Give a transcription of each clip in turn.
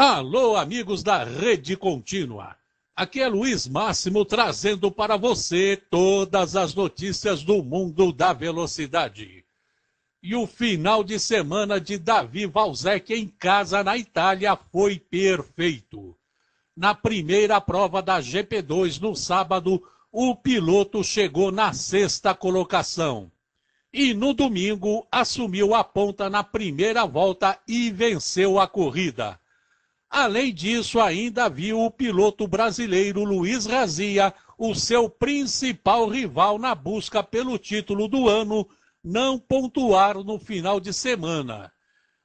Alô, amigos da Rede Contínua. Aqui é Luiz Máximo trazendo para você todas as notícias do mundo da velocidade. E o final de semana de Davi Valsecchi em casa na Itália foi perfeito. Na primeira prova da GP2 no sábado, o piloto chegou na 6ª colocação. E no domingo assumiu a ponta na primeira volta e venceu a corrida. Além disso, ainda viu o piloto brasileiro Luiz Razia, o seu principal rival na busca pelo título do ano, não pontuar no final de semana.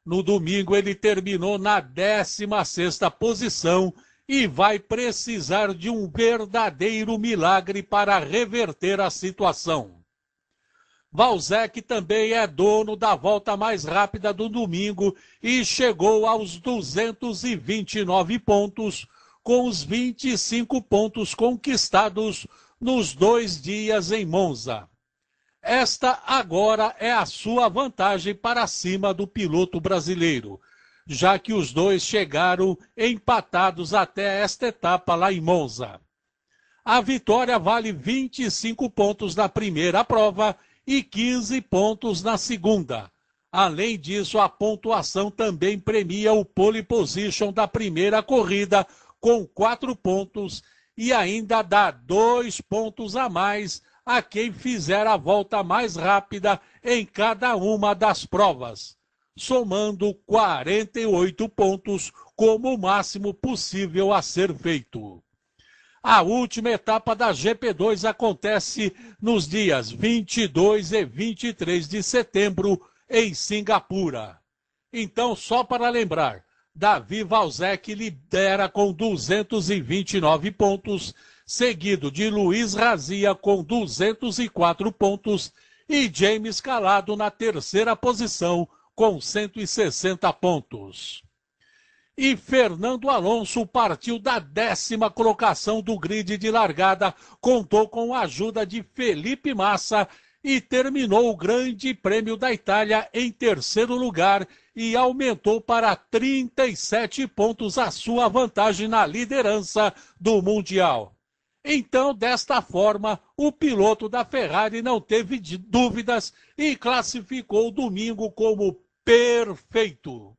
No domingo ele terminou na 16ª posição e vai precisar de um verdadeiro milagre para reverter a situação. Valsecchi também é dono da volta mais rápida do domingo e chegou aos 229 pontos, com os 25 pontos conquistados nos 2 dias em Monza. Esta agora é a sua vantagem para cima do piloto brasileiro, já que os dois chegaram empatados até esta etapa lá em Monza. A vitória vale 25 pontos na primeira prova e 15 pontos na segunda. Além disso, a pontuação também premia o pole position da primeira corrida com 4 pontos e ainda dá 2 pontos a mais a quem fizer a volta mais rápida em cada uma das provas, somando 48 pontos como o máximo possível a ser feito. A última etapa da GP2 acontece nos dias 22 e 23 de setembro em Singapura. Então, só para lembrar, Davi Valsecchi lidera com 229 pontos, seguido de Luiz Razia com 204 pontos e James Calado na terceira posição com 160 pontos. E Fernando Alonso partiu da 10ª colocação do grid de largada, contou com a ajuda de Felipe Massa e terminou o Grande Prêmio da Itália em terceiro lugar e aumentou para 37 pontos a sua vantagem na liderança do Mundial. Então, desta forma, o piloto da Ferrari não teve dúvidas e classificou o domingo como perfeito.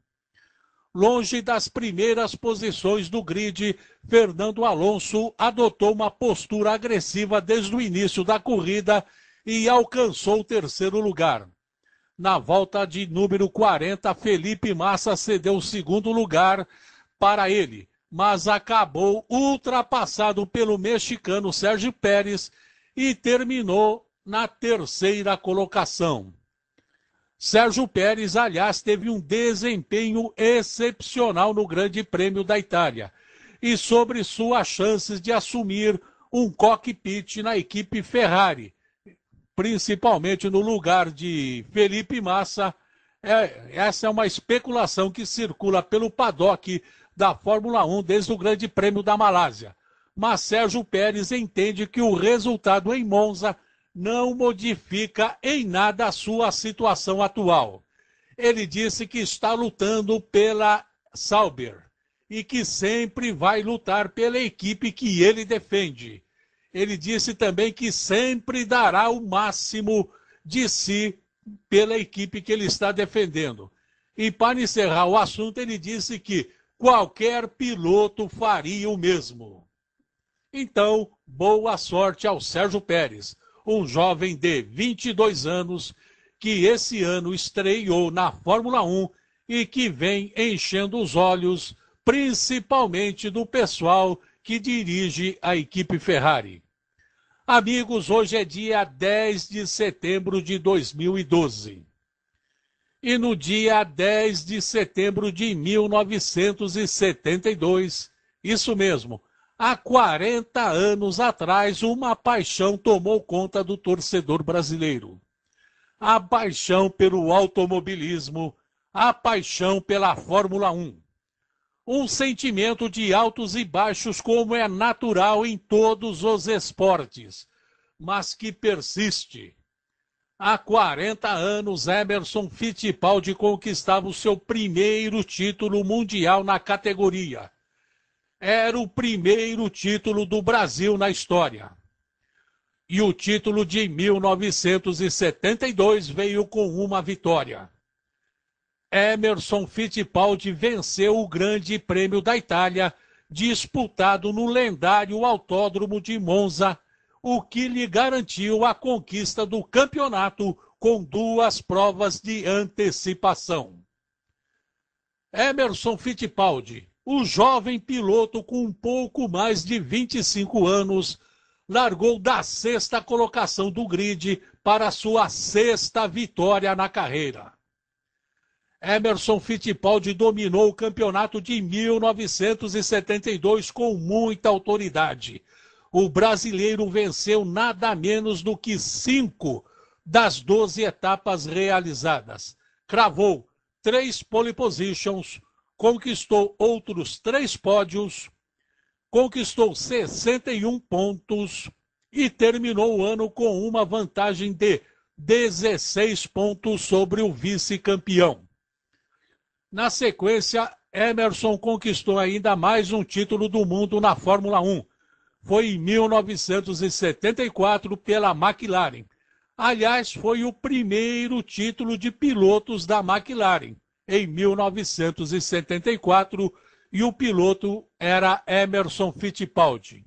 Longe das primeiras posições do grid, Fernando Alonso adotou uma postura agressiva desde o início da corrida e alcançou o terceiro lugar. Na volta de número 40, Felipe Massa cedeu o segundo lugar para ele, mas acabou ultrapassado pelo mexicano Sérgio Pérez e terminou na terceira colocação. Sérgio Pérez, aliás, teve um desempenho excepcional no Grande Prêmio da Itália e sobre suas chances de assumir um cockpit na equipe Ferrari, principalmente no lugar de Felipe Massa. Essa é uma especulação que circula pelo paddock da Fórmula 1 desde o Grande Prêmio da Malásia. Mas Sérgio Pérez entende que o resultado em Monza não modifica em nada a sua situação atual. Ele disse que está lutando pela Sauber e que sempre vai lutar pela equipe que ele defende. Ele disse também que sempre dará o máximo de si pela equipe que ele está defendendo. E para encerrar o assunto, ele disse que qualquer piloto faria o mesmo. Então, boa sorte ao Sérgio Pérez, um jovem de 22 anos que esse ano estreou na Fórmula 1 e que vem enchendo os olhos, principalmente do pessoal que dirige a equipe Ferrari. Amigos, hoje é dia 10 de setembro de 2012. E no dia 10 de setembro de 1972, isso mesmo, há 40 anos atrás, uma paixão tomou conta do torcedor brasileiro. A paixão pelo automobilismo, a paixão pela Fórmula 1. Um sentimento de altos e baixos como é natural em todos os esportes, mas que persiste. Há 40 anos, Emerson Fittipaldi conquistava o seu primeiro título mundial na categoria. Era o primeiro título do Brasil na história. E o título de 1972 veio com uma vitória. Emerson Fittipaldi venceu o Grande Prêmio da Itália, disputado no lendário Autódromo de Monza, o que lhe garantiu a conquista do campeonato com 2 provas de antecipação. Emerson Fittipaldi, o jovem piloto com um pouco mais de 25 anos, largou da 6ª colocação do grid para sua 6ª vitória na carreira. Emerson Fittipaldi dominou o campeonato de 1972 com muita autoridade. O brasileiro venceu nada menos do que 5 das 12 etapas realizadas. Cravou 3 pole positions, conquistou outros 3 pódios, conquistou 61 pontos e terminou o ano com uma vantagem de 16 pontos sobre o vice-campeão. Na sequência, Emerson conquistou ainda mais um título do mundo na Fórmula 1. Foi em 1974 pela McLaren. Aliás, foi o primeiro título de pilotos da McLaren, em 1974, e o piloto era Emerson Fittipaldi.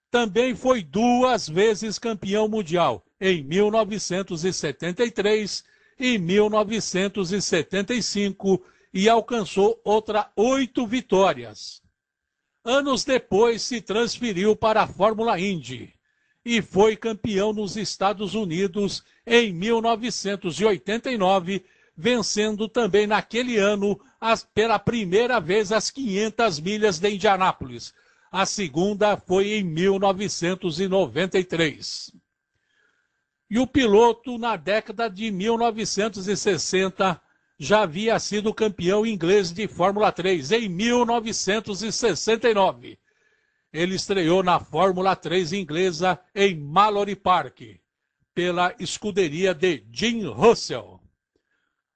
Também foi 2 vezes campeão mundial, em 1973 e 1975, e alcançou outras 8 vitórias. Anos depois se transferiu para a Fórmula Indy e foi campeão nos Estados Unidos em 1989, vencendo também naquele ano pela primeira vez as 500 milhas de Indianápolis. A segunda foi em 1993. E o piloto, na década de 1960, já havia sido campeão inglês de Fórmula 3 em 1969. Ele estreou na Fórmula 3 inglesa em Mallory Park, pela escuderia de Jim Russell.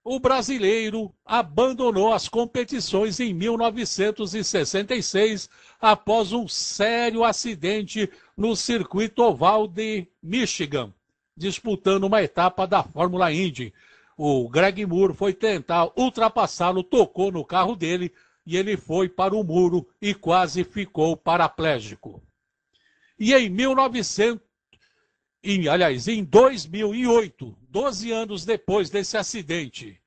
O brasileiro abandonou as competições em 1966 após um sério acidente no circuito oval de Michigan, disputando uma etapa da Fórmula Indy. O Greg Moore foi tentar ultrapassá-lo, tocou no carro dele e ele foi para o muro e quase ficou paraplégico. E em 2008, 12 anos depois desse acidente,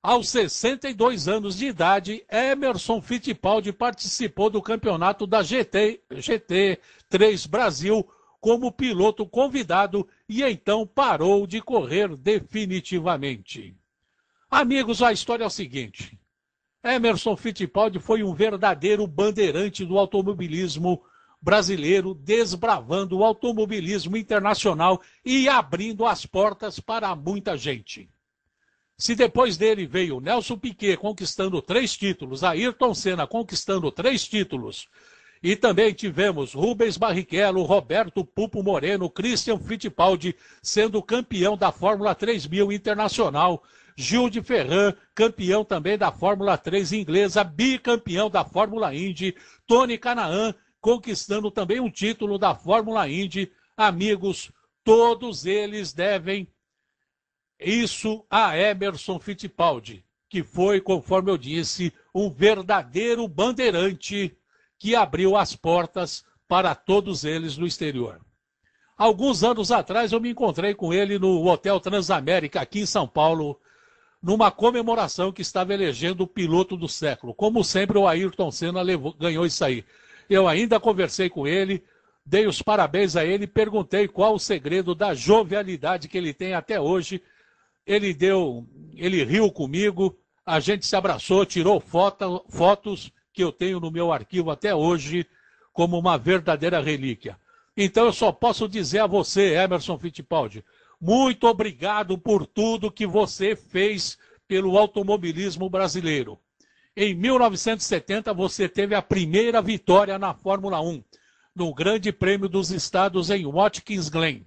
aos 62 anos de idade, Emerson Fittipaldi participou do campeonato da GT3 Brasil como piloto convidado e então parou de correr definitivamente. Amigos, a história é o seguinte: Emerson Fittipaldi foi um verdadeiro bandeirante do automobilismo brasileiro, desbravando o automobilismo internacional e abrindo as portas para muita gente. Se depois dele veio Nelson Piquet conquistando 3 títulos, Ayrton Senna conquistando 3 títulos, e também tivemos Rubens Barrichello, Roberto Pupo Moreno, Christian Fittipaldi sendo campeão da Fórmula 3000 Internacional, Gil de Ferran, campeão também da Fórmula 3 inglesa, bicampeão da Fórmula Indy, Tony Kanaan conquistando também um título da Fórmula Indy. Amigos, todos eles devem isso a Emerson Fittipaldi, que foi, conforme eu disse, um verdadeiro bandeirante que abriu as portas para todos eles no exterior. Alguns anos atrás eu me encontrei com ele no Hotel Transamérica, aqui em São Paulo, numa comemoração que estava elegendo o piloto do século. Como sempre, o Ayrton Senna ganhou isso aí. Eu ainda conversei com ele, dei os parabéns a ele, perguntei qual o segredo da jovialidade que ele tem até hoje. Ele riu comigo, a gente se abraçou, tirou fotos que eu tenho no meu arquivo até hoje como uma verdadeira relíquia. Então eu só posso dizer a você, Emerson Fittipaldi, muito obrigado por tudo que você fez pelo automobilismo brasileiro. Em 1970 você teve a primeira vitória na Fórmula 1, no Grande Prêmio dos Estados em Watkins Glen.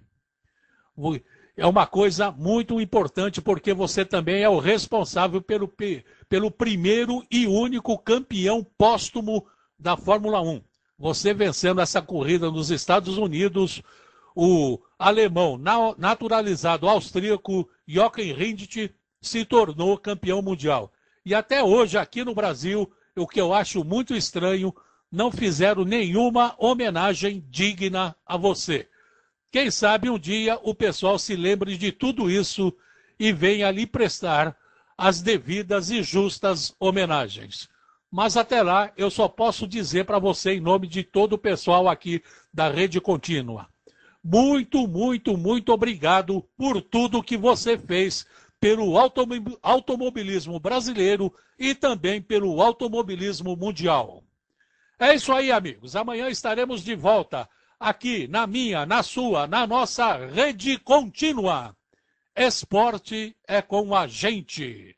é uma coisa muito importante, porque você também é o responsável pelo primeiro e único campeão póstumo da Fórmula 1. Você vencendo essa corrida nos Estados Unidos, o alemão naturalizado austríaco Jochen Rindt se tornou campeão mundial. E até hoje, aqui no Brasil, o que eu acho muito estranho, não fizeram nenhuma homenagem digna a você. Quem sabe um dia o pessoal se lembre de tudo isso e venha lhe prestar as devidas e justas homenagens. Mas até lá, eu só posso dizer para você, em nome de todo o pessoal aqui da Rede Contínua, muito, muito, muito obrigado por tudo que você fez pelo automobilismo brasileiro e também pelo automobilismo mundial. É isso aí, amigos. Amanhã estaremos de volta aqui na minha, na sua, na nossa Rede Contínua. Esporte é com a gente.